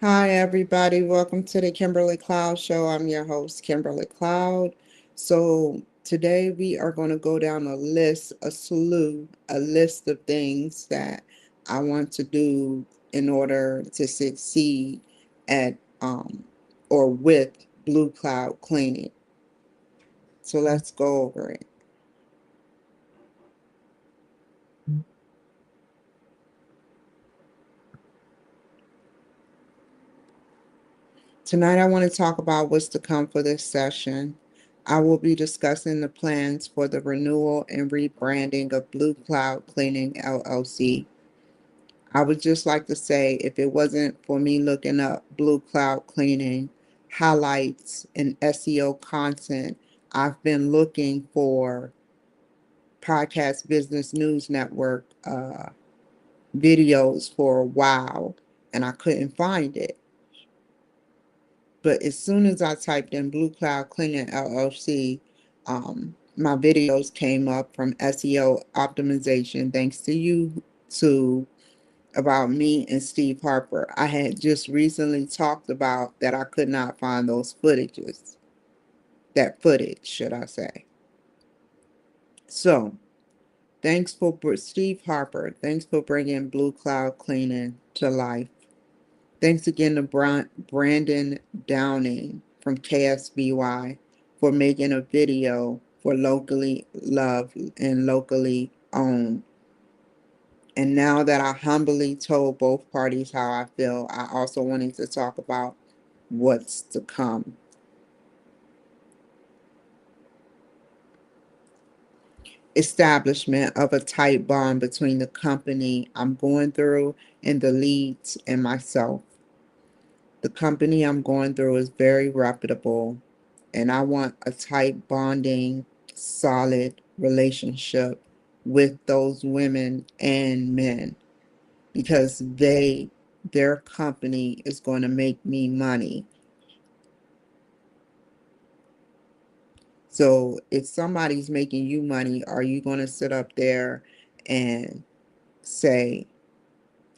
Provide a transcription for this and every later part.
Hi, everybody. Welcome to the Kimberly Cloud Show. I'm your host, Kimberly Cloud. So, today we are going to go down a list of things that I want to do in order to succeed at or with Blue Cloud Cleaning. So, let's go over it. Tonight, I want to talk about what's to come for this session. I will be discussing the plans for the renewal and rebranding of Blue Cloud Cleaning LLC. I would just like to say if it wasn't for me looking up Blue Cloud Cleaning highlights and SEO content, I've been looking for Podcast Business News Network videos for a while and I couldn't find it. But as soon as I typed in Blue Cloud Cleaning LLC, my videos came up from SEO optimization, thanks to you, to about me and Steve Harper. I had just recently talked about that I could not find that footage, should I say. So, thanks for Steve Harper. Thanks for bringing Blue Cloud Cleaning to life. Thanks again to Brandon Downing from KSBY for making a video for locally loved and locally owned. And now that I humbly told both parties how I feel, I also wanted to talk about what's to come. Establishment of a tight bond between the company I'm going through and the leads and myself. The company I'm going through is very reputable, and I want a tight bonding, solid relationship with those women and men because their company is going to make me money. So if somebody's making you money, are you going to sit up there and say,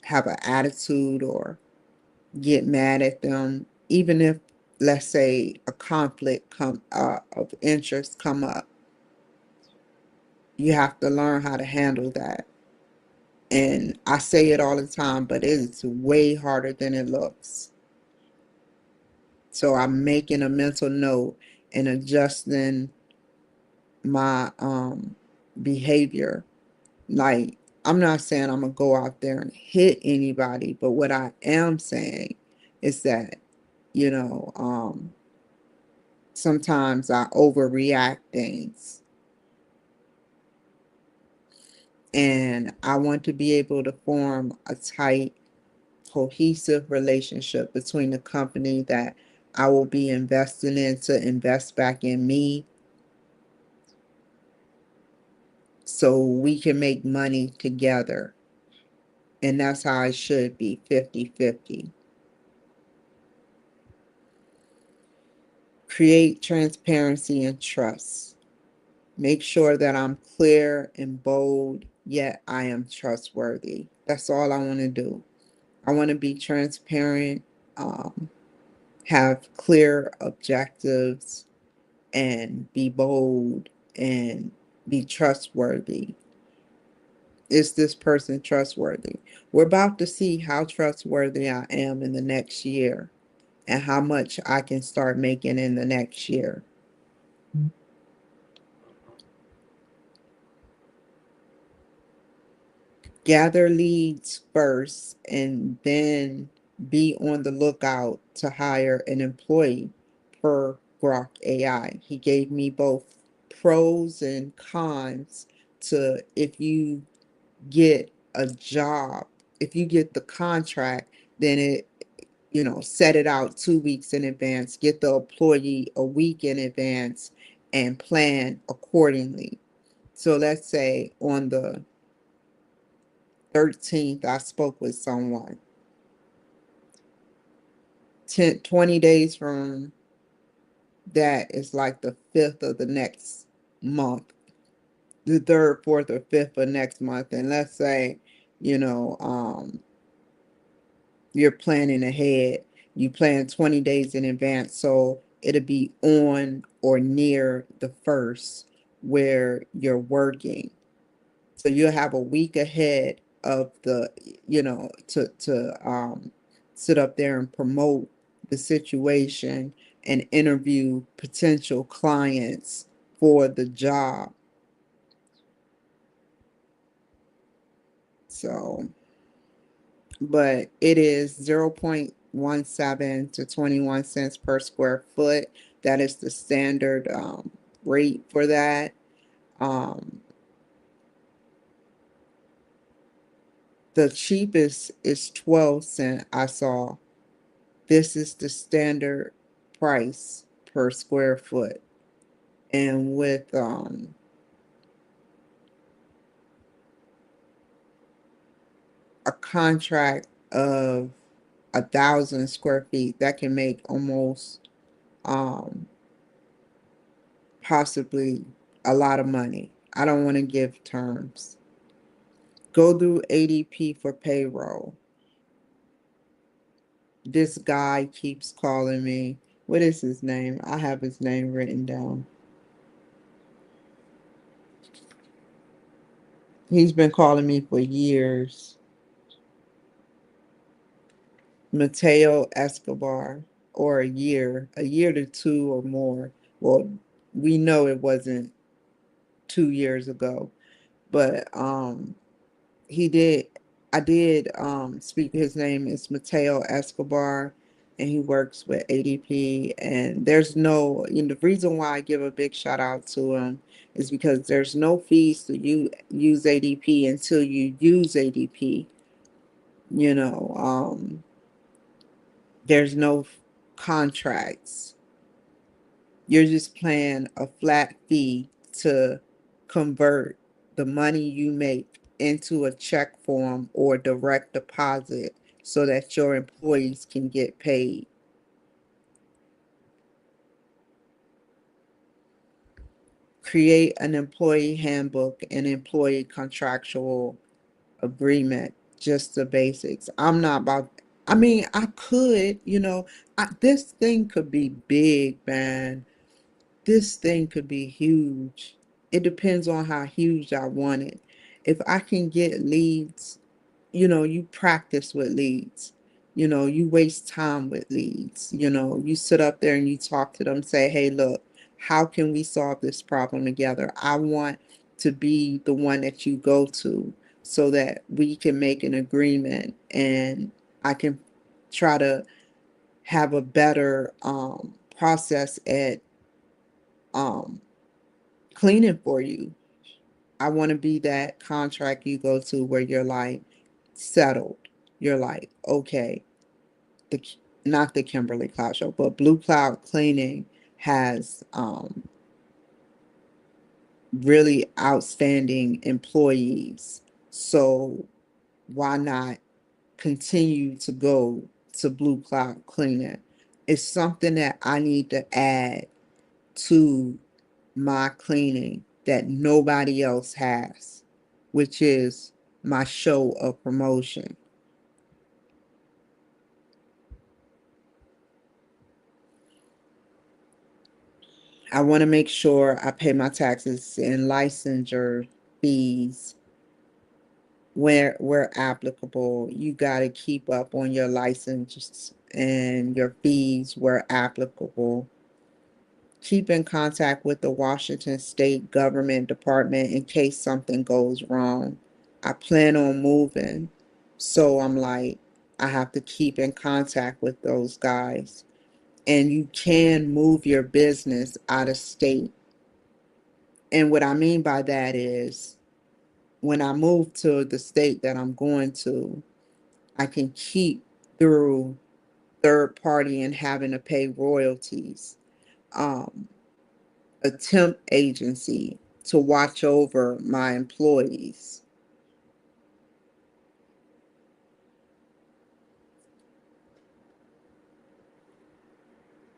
have an attitude or get mad at them, even if, let's say, a conflict of interest come up? You have to learn how to handle that. And I say it all the time, but it's way harder than it looks. So I'm making a mental note and adjusting my behavior. Like, I'm not saying I'm gonna go out there and hit anybody, but what I am saying is that, you know, sometimes I overreact things. And I want to be able to form a tight, cohesive relationship between the company that I will be investing in to invest back in me so we can make money together. And that's how it should be, 50-50. Create transparency and trust. Make sure that I'm clear and bold, yet I am trustworthy. That's all I want to do. I want to be transparent, um, have clear objectives, and be bold and be trustworthy. Is this person trustworthy? We're about to see how trustworthy I am in the next year and how much I can start making in the next year. Gather leads first and then be on the lookout to hire an employee per Grok AI. He gave me both pros and cons to if you get a job, if you get the contract, then set it out 2 weeks in advance, get the employee a week in advance and plan accordingly. So let's say on the 13th, I spoke with someone. 20 days from that is like the 5th of the next month, the 3rd, 4th, or 5th of next month. And let's say, you know, you're planning ahead. You plan 20 days in advance, so it'll be on or near the first where you're working. So you'll have a week ahead of the, to sit up there and promote the situation and interview potential clients for the job. So, but it is 0.17 to 21 cents per square foot. That is the standard rate for that. Um, the cheapest is 12 cents I saw. This is the standard price per square foot. And with a contract of 1,000 square feet, that can make almost um, possibly a lot of money. I don't want to give terms. Go through ADP for payroll. This guy keeps calling me. What is his name? I have his name written down. He's been calling me for years. Mateo Escobar, or a year to two or more. Well, we know it wasn't 2 years ago, but he did. I did speak. His name is Mateo Escobar, and he works with ADP. And there's no, the reason why I give a big shout out to him is because there's no fees to use ADP until you use ADP. You know, there's no contracts. You're just paying a flat fee to convert the money you make into a check form or direct deposit so that your employees can get paid. Create an employee handbook and employee contractual agreement, just the basics. I'm not about, I mean, I could, this thing could be big, man. This thing could be huge. It depends on how huge I want it. If I can get leads, you practice with leads. You waste time with leads. You sit up there and you talk to them, say, hey, look, how can we solve this problem together? I want to be the one that you go to so that we can make an agreement and I can try to have a better process at um, cleaning for you. I want to be that contract you go to where you're like settled. You're like, okay, the not the Kimberly Cloud Show, but Blue Cloud Cleaning has really outstanding employees. So why not continue to go to Blue Cloud Cleaning? It's something that I need to add to my cleaning that nobody else has, which is my show of promotion. I want to make sure I pay my taxes and licensure fees where applicable. You got to keep up on your license and your fees where applicable. Keep in contact with the Washington State Government Department in case something goes wrong. I plan on moving, so I'm like, I have to keep in contact with those guys. And you can move your business out of state. And what I mean by that is when I move to the state that I'm going to, I can keep through third party and having to pay royalties. Um, a temp agency to watch over my employees.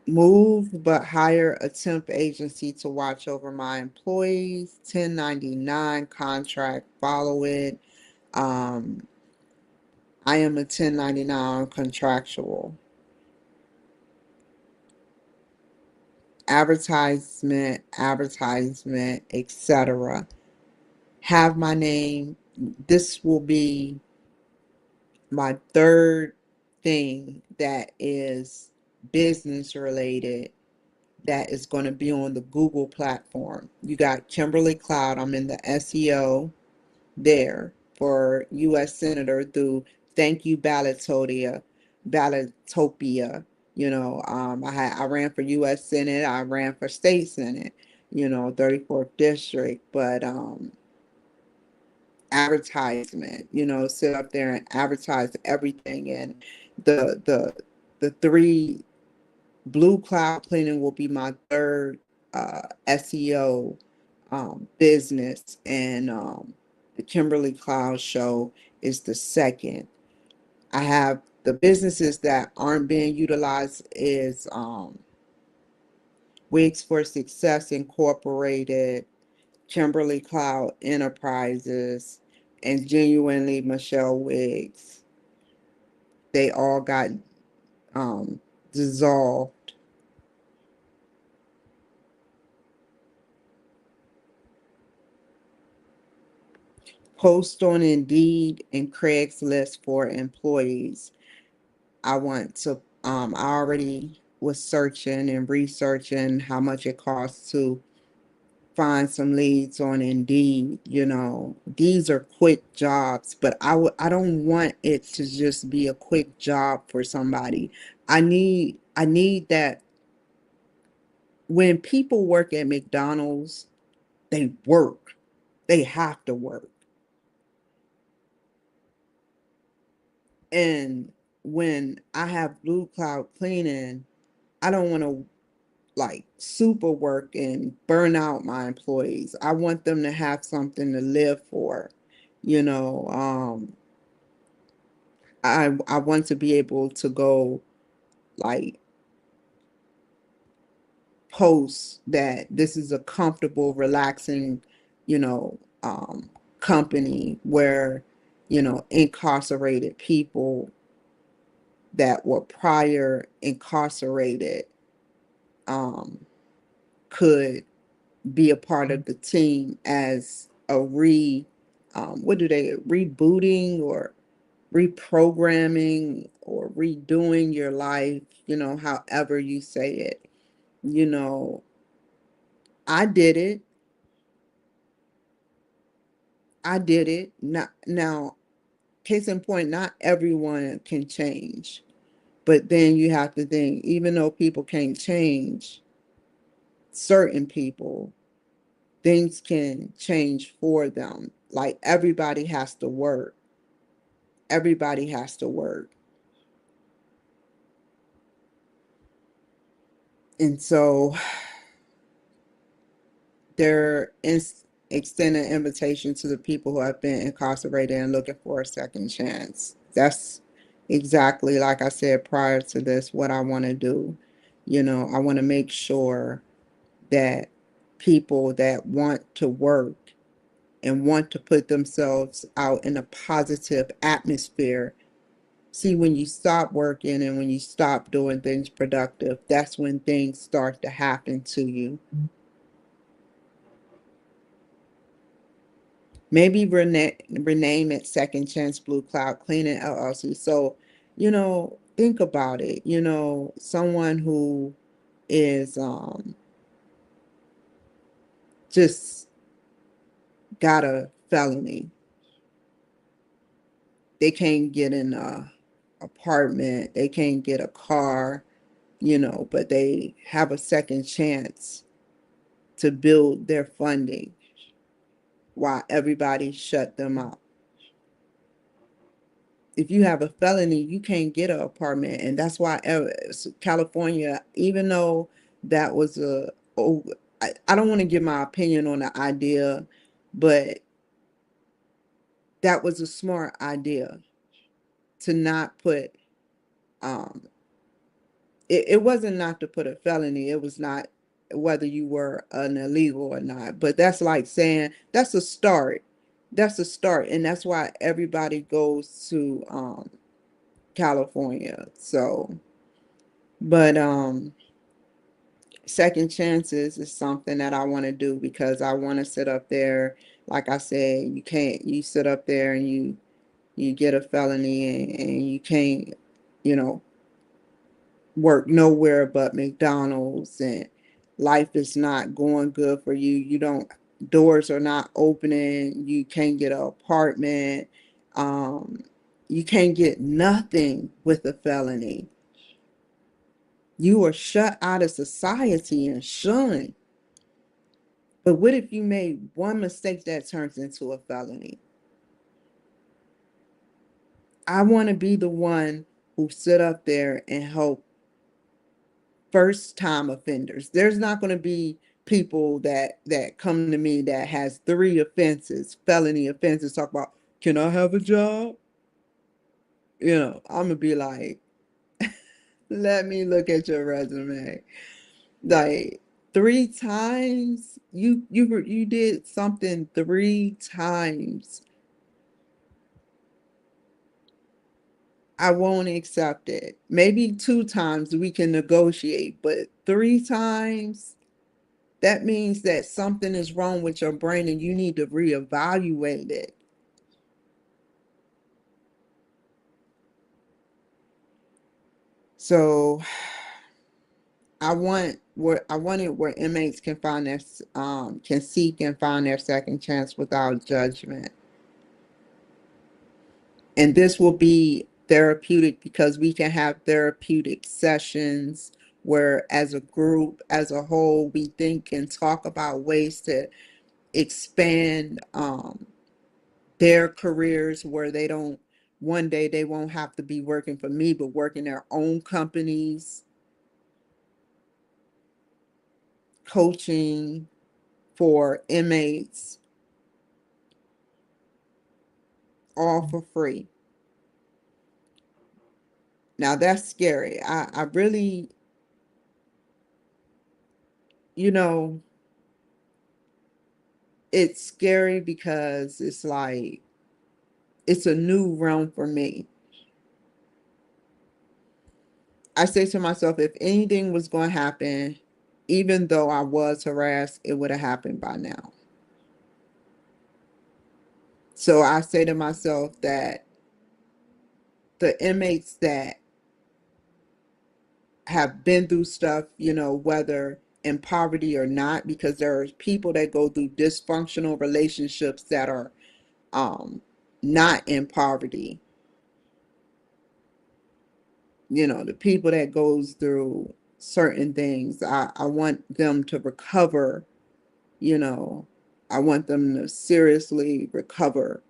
Move but hire a temp agency to watch over my employees. 1099 contract, follow it. Um, I am a 1099 contractual. advertisement, etc. Have my name. This will be my third thing that is business related that is going to be on the Google platform. You got Kimberly Cloud. I'm in the SEO there for U.S. Senator through Thank You Ballotopia. I ran for U.S. Senate. I ran for state Senate. 34th district. But advertisement. Sit up there and advertise everything. And the three Blue Cloud Cleaning will be my third SEO business, and the Kimberly Cloud Show is the second. I have the businesses that aren't being utilized is Wigs for Success Incorporated, Kimberly Cloud Enterprises, and Genuinely Michelle Wiggs. They all got um, dissolved. Post on Indeed and Craigslist for employees. I already was searching and researching how much it costs to find some leads on Indeed. These are quick jobs, but I don't want it to just be a quick job for somebody. I need that when people work at McDonald's, they work. They have to work. And when I have Blue Cloud Cleaning, I don't want to like super work and burn out my employees. I want them to have something to live for. You know, I want to be able to go like post that this is a comfortable, relaxing, you know, company where, incarcerated people that were prior incarcerated um, could be a part of the team as a what do they rebooting or reprogramming or redoing your life, however you say it. You know, I did it. I did it. Now, case in point, not everyone can change. But then you have to think, even though people can't change, certain people, things can change for them. Like everybody has to work. Everybody has to work. And so they're extending invitation to the people who have been incarcerated and looking for a second chance. That's exactly, like I said prior to this, what I want to do. I want to make sure that people that want to work and want to put themselves out in a positive atmosphere. See, when you stop working and when you stop doing things productive, that's when things start to happen to you. Maybe rename it Second Chance Blue Cloud Cleaning LLC. So, think about it. Someone who is just got a felony. They can't get in a apartment. They can't get a car, but they have a second chance to build their funding while everybody shut them out. If you have a felony, you can't get an apartment. And that's why California, even though that was I don't want to give my opinion on the idea, but that was a smart idea to not put, um, it wasn't not to put a felony. It was not whether you were an illegal or not. But that's like saying that's a start. That's a start. And that's why everybody goes to California. So, but Second chances is something that I want to do because I want to sit up there. Like I said, you sit up there and you get a felony and you can't, you know, work nowhere but McDonald's, and life is not going good for you. You don't, doors are not opening. You can't get an apartment. Um, you can't get nothing with a felony. You are shut out of society and shunned. But what if you made one mistake that turns into a felony? I want to be the one who sit up there and help first time offenders. There's not going to be people that come to me that has 3 offenses, felony offenses, talk about, can I have a job? I'm gonna be like, let me look at your resume. Like, 3 times you did something 3 times. I won't accept it. Maybe 2 times we can negotiate, but 3 times, that means that something is wrong with your brain and you need to reevaluate it. So I want it where inmates can find their can seek and find their second chance without judgment. And this will be therapeutic because we can have therapeutic sessions where, as a group, as a whole, we think and talk about ways to expand their careers where they don't, one day they won't have to be working for me, but working their own companies, coaching for inmates, all for free. Now that's scary. I really, you know, it's scary because it's like, it's a new realm for me. I say to myself, if anything was going to happen, even though I was harassed, it would have happened by now. So I say to myself that the inmates that have been through stuff, whether in poverty or not, because there are people that go through dysfunctional relationships that are um, not in poverty. The people that goes through certain things, I want them to recover. you know, I want them to seriously recover,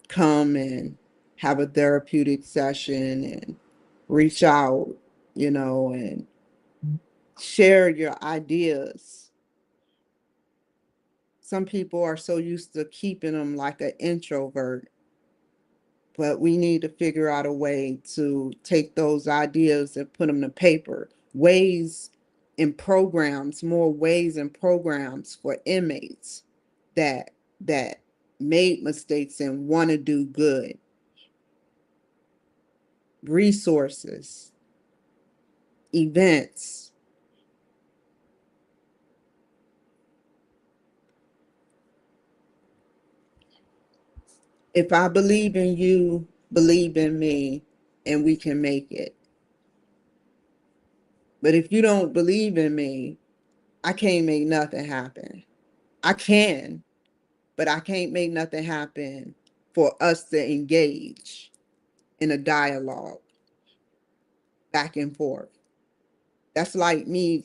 come and have a therapeutic session and reach out, and share your ideas. Some people are so used to keeping them like an introvert, but we need to figure out a way to take those ideas and put them to paper. More ways and programs for inmates that that made mistakes and want to do good. Resources, events. If I believe in you, believe in me, and we can make it. But if you don't believe in me, I can't make nothing happen. I can, but I can't make nothing happen for us to engage in a dialogue back and forth. That's like me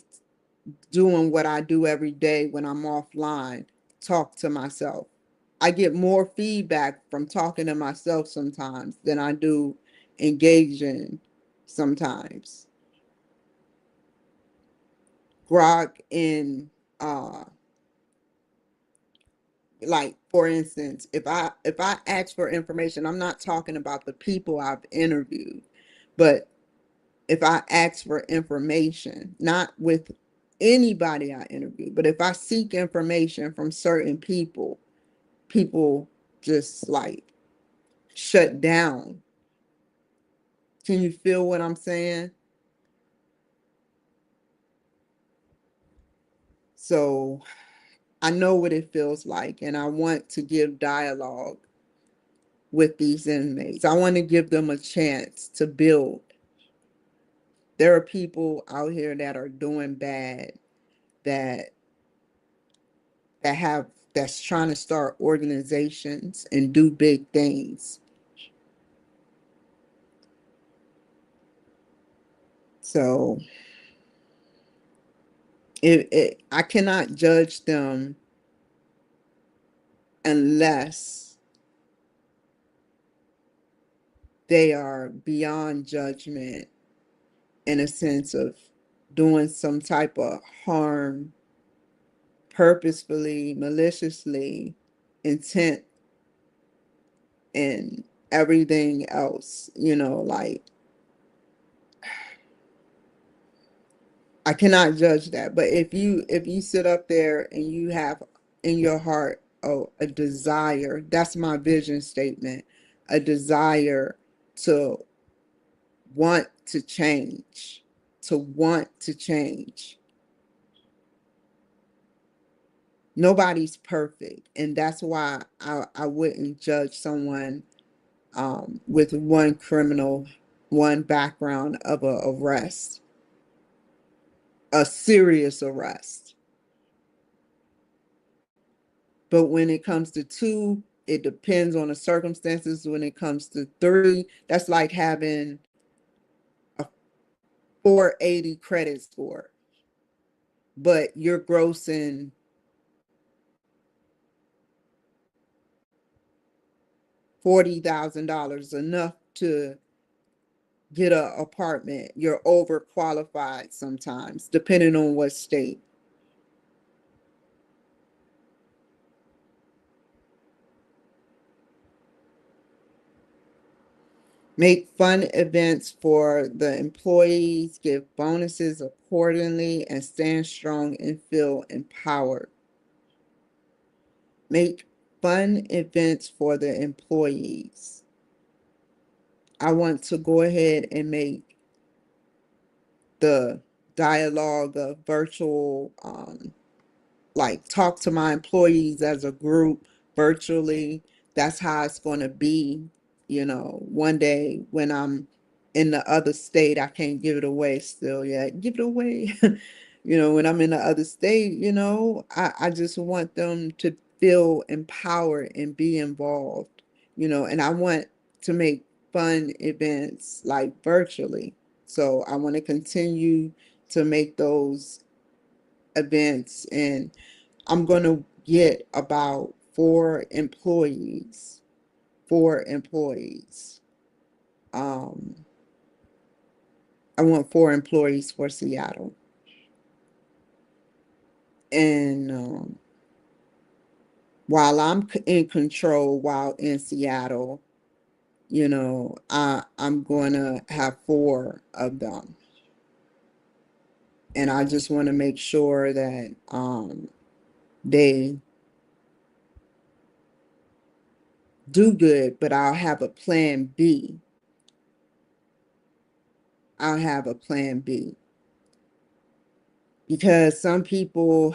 doing what I do every day when I'm offline, talk to myself. I get more feedback from talking to myself sometimes than I do engaging sometimes. Grok in uh like, for instance, if I ask for information, I'm not talking about the people I've interviewed, but if I ask for information, not with anybody I interview, but if I seek information from certain people, people just like shut down. Can you feel what I'm saying? So I know what it feels like, and I want to give dialogue with these inmates. I want to give them a chance to build. There are people out here that are doing bad, that that's trying to start organizations and do big things. So I cannot judge them unless they are beyond judgment, in a sense of doing some type of harm purposefully, maliciously, intent, and everything else, like I cannot judge that. But if you sit up there and you have in your heart, oh, a desire, that's my vision statement, a desire to want to change, to want to change. Nobody's perfect. And that's why I wouldn't judge someone with one background of a arrest, a serious arrest. But when it comes to two, it depends on the circumstances. When it comes to three, that's like having a 480 credit score, but you're grossing $40,000, enough to get an apartment. You're overqualified sometimes, depending on what state. Make fun events for the employees, give bonuses accordingly, and stand strong and feel empowered. Make fun events for the employees. I want to go ahead and make the dialogue of virtual, like talk to my employees as a group virtually. That's how it's going to be. One day when I'm in the other state, I can't give it away still yet. Give it away. When I'm in the other state, I just want them to feel empowered and be involved, and I want to make fun events like virtually. So I want to continue to make those events, and I'm going to get about four employees. Four employees. Um, I want four employees for Seattle. And while I'm in control, while in Seattle, I'm going to have four of them. And I just want to make sure that they do good, but I'll have a plan B. I'll have a plan B. Because some people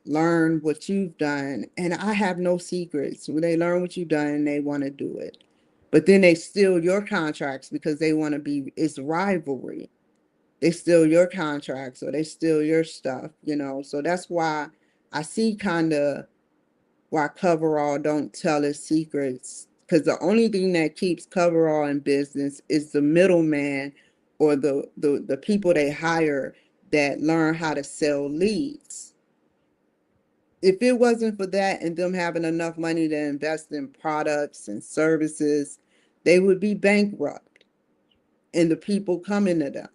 learn what you've done, and I have no secrets. When they learn what you've done, they want to do it. But then they steal your contracts because they want to it's rivalry. They steal your contracts or they steal your stuff. So that's why I see kind of why Coverall don't tell his secrets, because the only thing that keeps Coverall in business is the middleman, or the people they hire that learn how to sell leads. If it wasn't for that and them having enough money to invest in products and services, they would be bankrupt, and the people coming to them.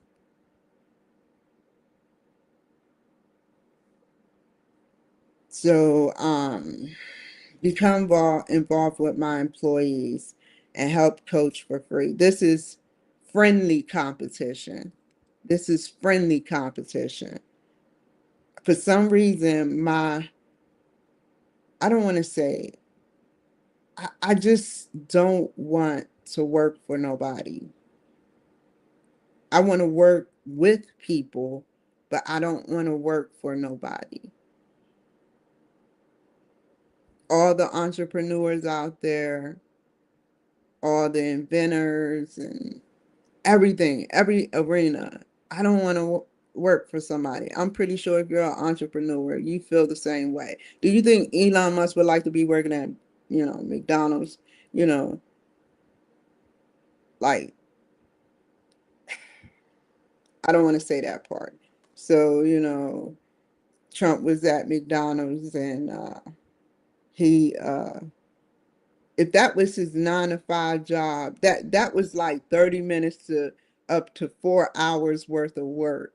So become involved with my employees and help coach for free. This is friendly competition. This is friendly competition. For some reason, I don't want to say, I just don't want to work for nobody. I want to work with people, but I don't want to work for nobody. all the entrepreneurs out there, all the inventors and everything, every arena. I don't want to work for somebody. I'm pretty sure if you're an entrepreneur, you feel the same way. Do you think Elon Musk would like to be working at, McDonald's? You know, like, I don't want to say that part. So, Trump was at McDonald's and he if that was his 9 to 5 job, that was like 30 minutes to up to 4 hours worth of work.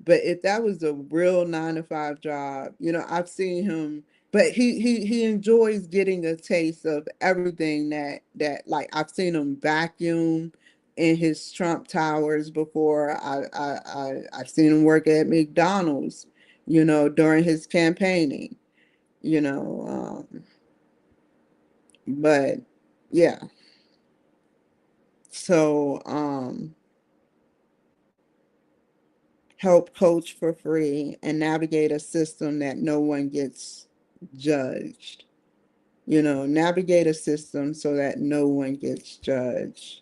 But if that was a real 9 to 5 job, I've seen him, but he enjoys getting a taste of everything that like I've seen him vacuum in his Trump towers before. I've seen him work at McDonald's, during his campaigning, you know. But yeah, so help coach for free and navigate a system that no one gets judged. Navigate a system so that no one gets judged.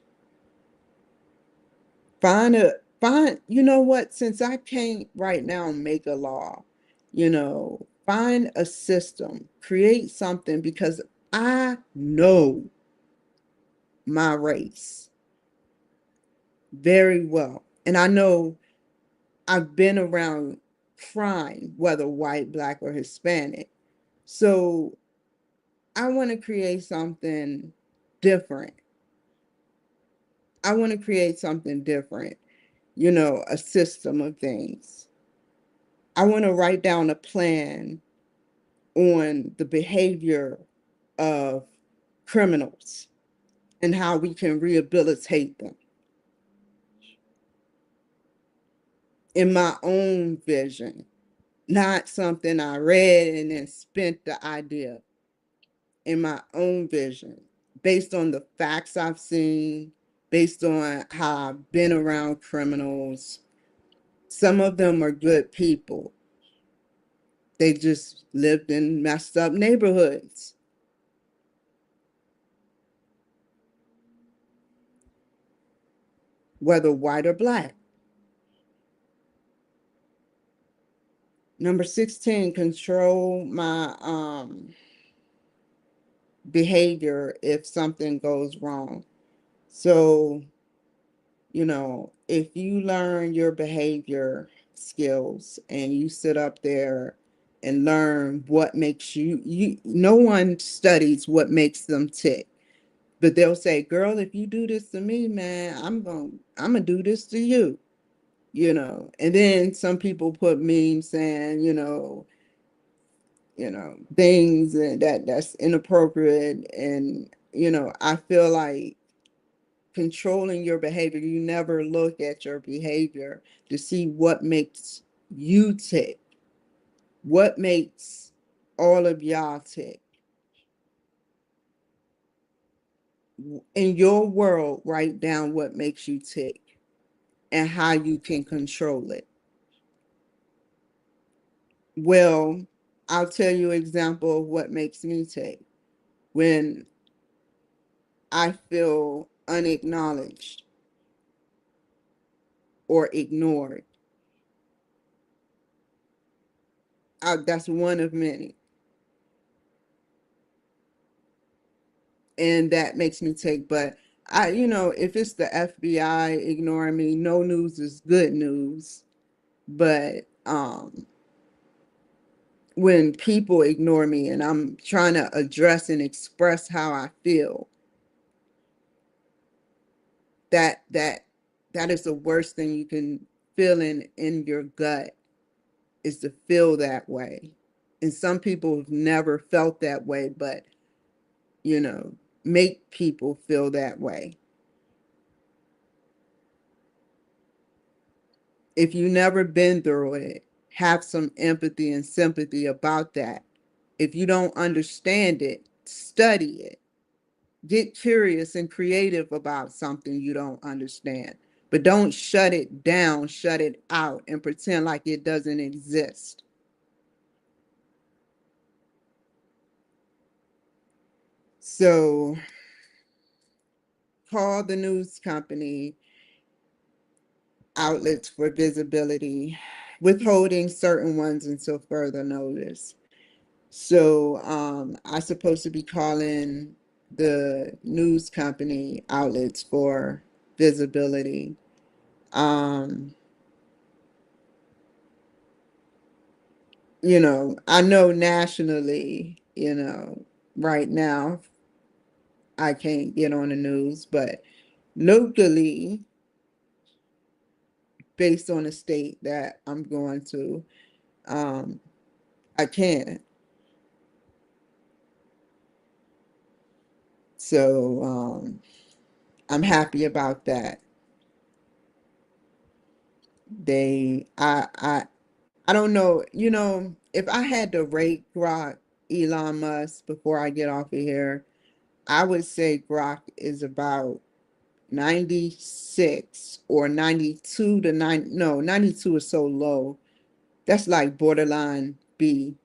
You know what, since I can't right now make a law, find a system, create something, because I know my race very well. And I know I've been around crime, whether white, black, or Hispanic. So I want to create something different. I want to create something different, a system of things. I want to write down a plan on the behavior of criminals and how we can rehabilitate them in my own vision, not something I read and then spent the idea, in my own vision, based on the facts I've seen, based on how I've been around criminals. Some of them are good people. They just lived in messed up neighborhoods. Whether white or black. Number 16, control my behavior if something goes wrong. So, if you learn your behavior skills and you sit up there and learn what makes no one studies what makes them tick, but they'll say, girl, if you do this to me, man, I'm gonna do this to you, and then some people put memes saying, things that's inappropriate. And, I feel like controlling your behavior, you never look at your behavior to see what makes you tick, what makes all of y'all tick. In your world, write down what makes you tick and how you can control it. Well, I'll tell you an example of what makes me tick. When I feel unacknowledged or ignored, that's one of many. And that makes me take, but if it's the FBI ignoring me, no news is good news. But when people ignore me and I'm trying to address and express how I feel, that is the worst thing you can feel in your gut, is to feel that way. And some people have never felt that way, but make people feel that way. If you never been through it, have some empathy and sympathy about that. If you don't understand it, study it. Get curious and creative about something you don't understand. But don't shut it down, shut it out, and pretend like it doesn't exist. So call the news company outlets for visibility, withholding certain ones until further notice. So I'm supposed to be calling the news company outlets for visibility. Um, I know nationally, right now I can't get on the news, but locally, based on the state that I'm going to, um, I can. So I'm happy about that. I don't know, if I had to rate Grok Elon Musk before I get off of here, I would say Grok is about 96 or 92 to 9. No, 92 is so low. That's like borderline B.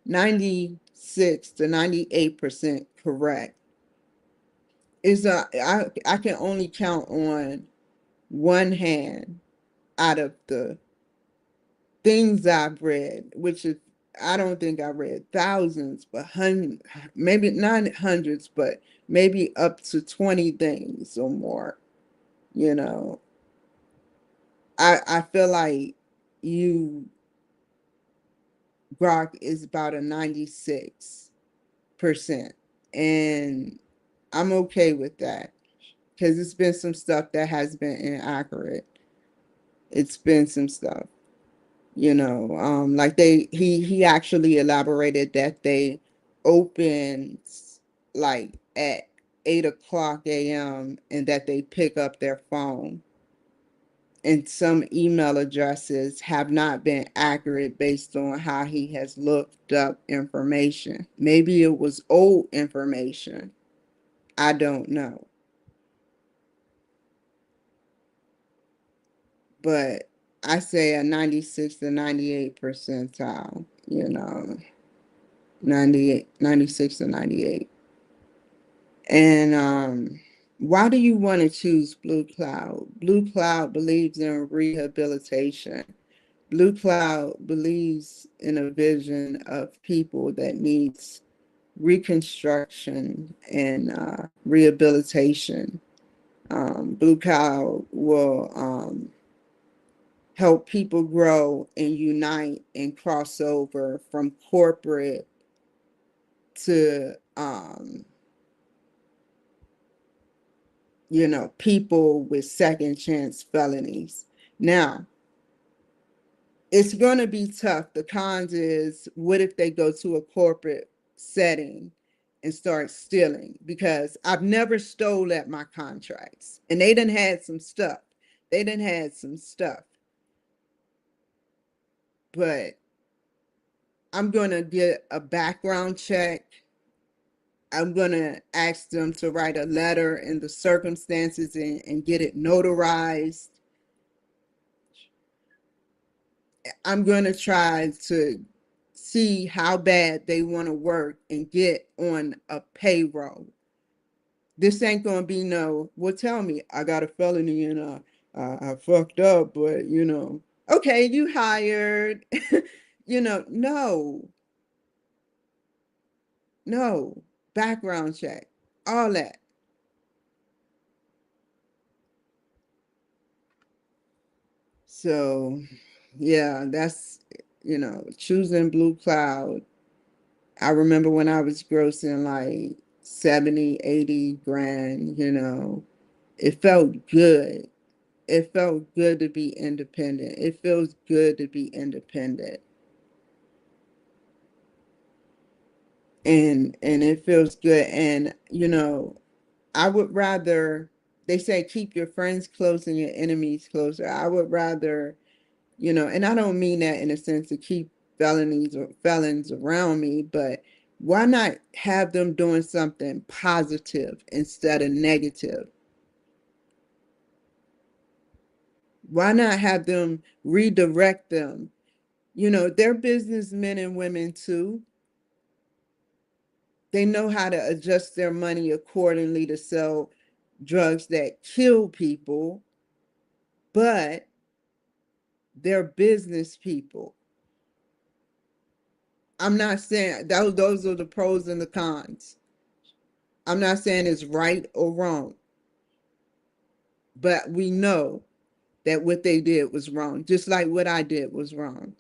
96 to 98% correct. I can only count on one hand out of the things I've read, which is, I don't think I read thousands, but hundreds, maybe not hundreds, but maybe up to 20 things or more. You know, I feel like you Grok is about a 96%. And I'm okay with that because it's been some stuff that has been inaccurate. It's been some stuff. Like he actually elaborated that they open like at 8 o'clock a.m. and that they pick up their phone, and some email addresses have not been accurate based on how he has looked up information. Maybe it was old information, I don't know, but I say a 96 to 98 percentile, 98, 96 to 98. And why do you want to choose Blue Cloud? Blue Cloud believes in rehabilitation. Blue Cloud believes in a vision of people that needs reconstruction and rehabilitation. Blue Cloud will help people grow and unite and cross over from corporate to people with second chance felonies. Now, it's going to be tough. The cons is, what if they go to a corporate setting and start stealing? Because I've never stole at my contracts, and they done had some stuff. They done had some stuff, but I'm going to get a background check. I'm going to ask them to write a letter in the circumstances and get it notarized. I'm going to try to see how bad they want to work and get on a payroll. This ain't going to be no, well, tell me, I got a felony and I fucked up, but okay, you hired. No, no, background check, all that. So, yeah, that's, choosing Blue Cloud. I remember when I was grossing like 70, 80 grand, it felt good. It felt good to be independent. It feels good to be independent. And it feels good. And, I would rather, they say keep your friends close and your enemies closer. I would rather, and I don't mean that in a sense to keep felonies or felons around me, but why not have them doing something positive instead of negative? Why not have them redirect them? They're businessmen and women too. They know how to adjust their money accordingly to sell drugs that kill people, but they're business people. I'm not saying those are the pros and the cons. I'm not saying it's right or wrong, but we know that what they did was wrong, just like what I did was wrong.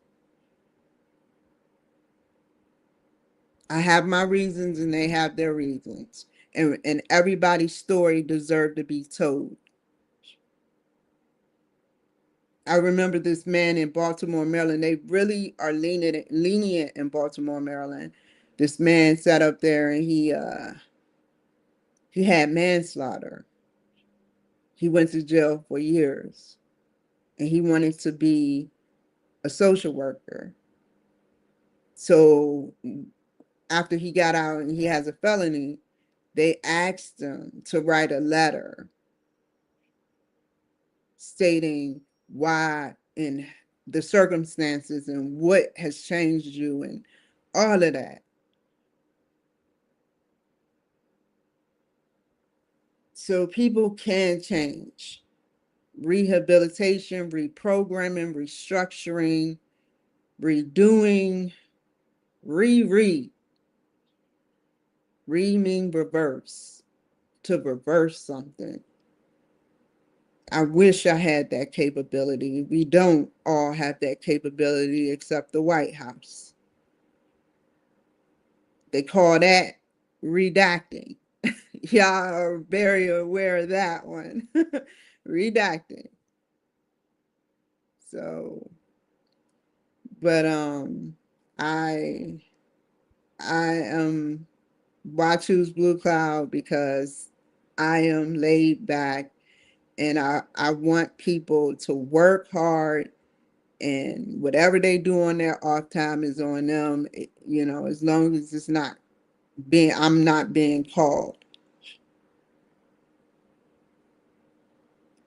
I have my reasons and they have their reasons. And everybody's story deserved to be told. I remember this man in Baltimore, Maryland. They really are lenient in Baltimore, Maryland. This man sat up there and he had manslaughter. He went to jail for years and he wanted to be a social worker. So after he got out and he has a felony, they asked him to write a letter stating why and the circumstances and what has changed you and all of that. So people can change. Rehabilitation, reprogramming, restructuring, redoing, re mean reverse, to reverse something. I wish I had that capability. We don't all have that capability except the White House. They call that redacting. Y'all are very aware of that one. Redacting. So, but I I am why choose Blue Cloud because I am laid back and I want people to work hard and whatever they do on their off time is on them, as long as it's not I'm not being called.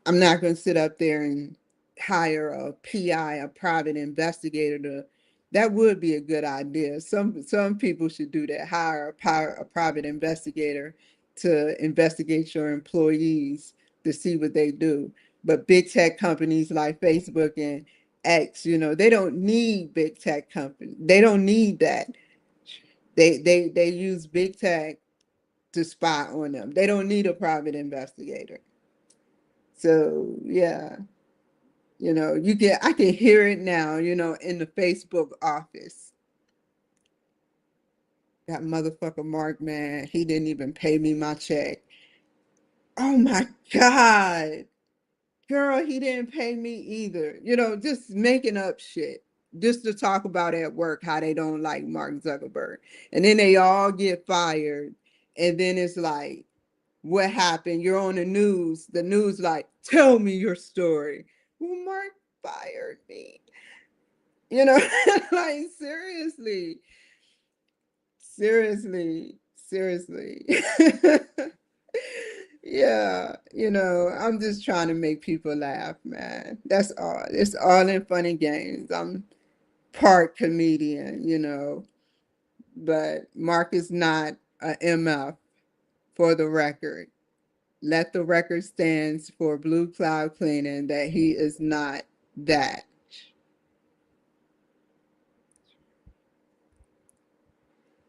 I'm not going to sit up there and hire a PI, a private investigator that would be a good idea. Some people should do that. Hire a private investigator to investigate your employees to see what they do. But big tech companies like Facebook and X, they don't need big tech companies. They don't need that. They use big tech to spy on them. They don't need a private investigator. So yeah, I can hear it now, in the Facebook office. That motherfucker Mark, man, he didn't even pay me my check. Oh my God. Girl, he didn't pay me either. Just making up shit. Just to talk about at work how they don't like Mark Zuckerberg. And then they all get fired. And then it's like, what happened? You're on the news. The news like, tell me your story. Well, Mark fired me. Like seriously. Yeah, I'm just trying to make people laugh, man. That's all. It's all in fun and games. I'm part comedian, but Mark is not a MF for the record. Let the record stands for Blue Cloud Cleaning that he is not that.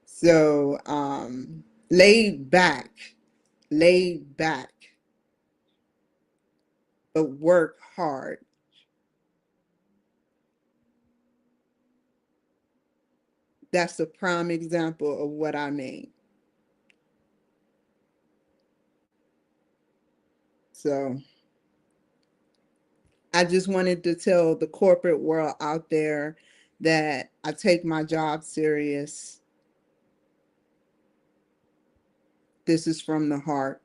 So, laid back, laid back, but work hard. That's a prime example of what I mean. So I just wanted to tell the corporate world out there that I take my job serious. This is from the heart.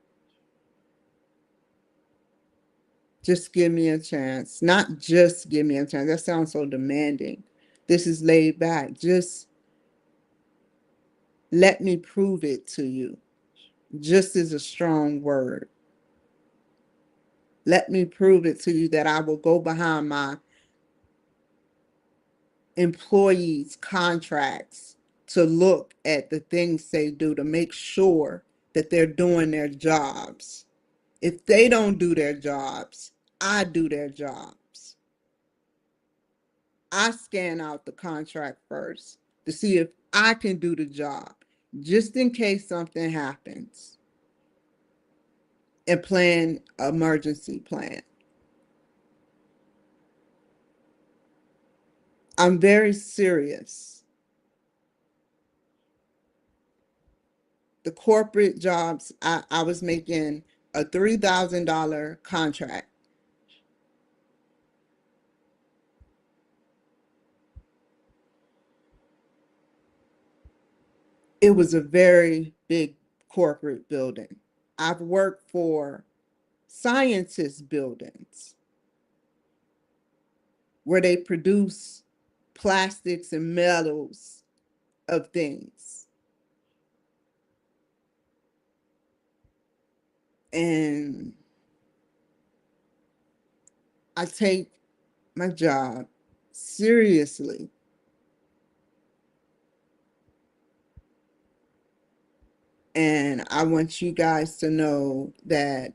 Just give me a chance. Not just give me a chance. That sounds so demanding. This is laid back. Just let me prove it to you. Just is a strong word. Let me prove it to you that I will go behind my employees' contracts to look at the things they do to make sure that they're doing their jobs. If they don't do their jobs, I do their jobs. I scan out the contract first to see if I can do the job, just in case something happens, and plan emergency plan. I'm very serious. The corporate jobs, I was making a $3,000 contract. It was a very big corporate building. I've worked for scientist buildings where they produce plastics and metals of things. And I take my job seriously. And I want you guys to know that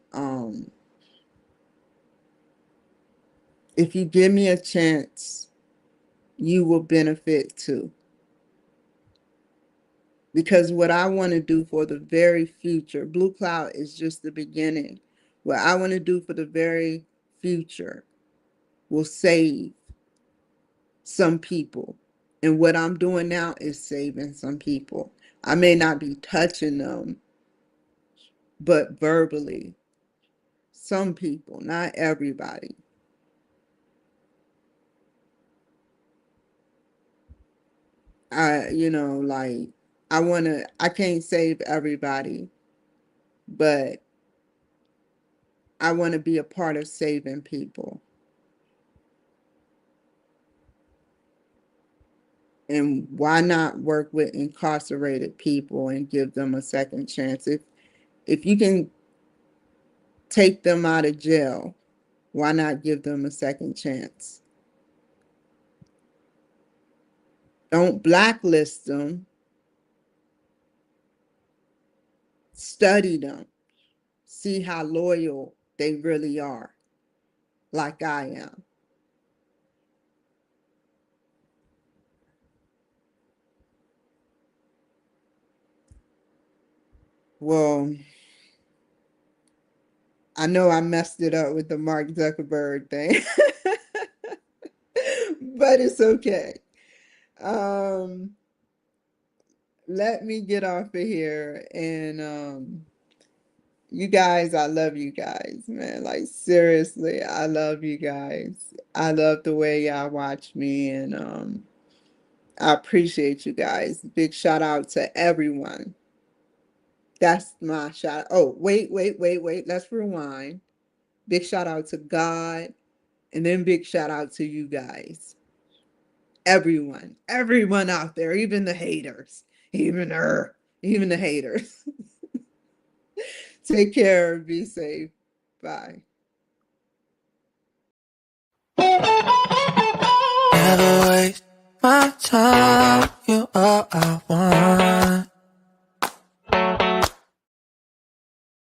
if you give me a chance, you will benefit too. Because what I want to do for the very future, Blue Cloud is just the beginning. What I want to do for the very future will save some people. And what I'm doing now is saving some people. I may not be touching them, but verbally, some people, not everybody. Like I can't save everybody, but I want to be a part of saving people. And why not work with incarcerated people and give them a second chance? If you can take them out of jail, why not give them a second chance? Don't blacklist them. Study them. See how loyal they really are, like I am. Well, I know I messed it up with the Mark Zuckerberg thing, but it's okay. Um, Let me get off of here and you guys, I love you guys, man. Like seriously, I love you guys. I love the way y'all watch me and I appreciate you guys. Big shout out to everyone. That's my shout. Oh, wait. Let's rewind. Big shout out to God and then big shout out to you guys. Everyone out there, even the haters, even the haters. Take care. Be safe. Bye. Never waste my time. You are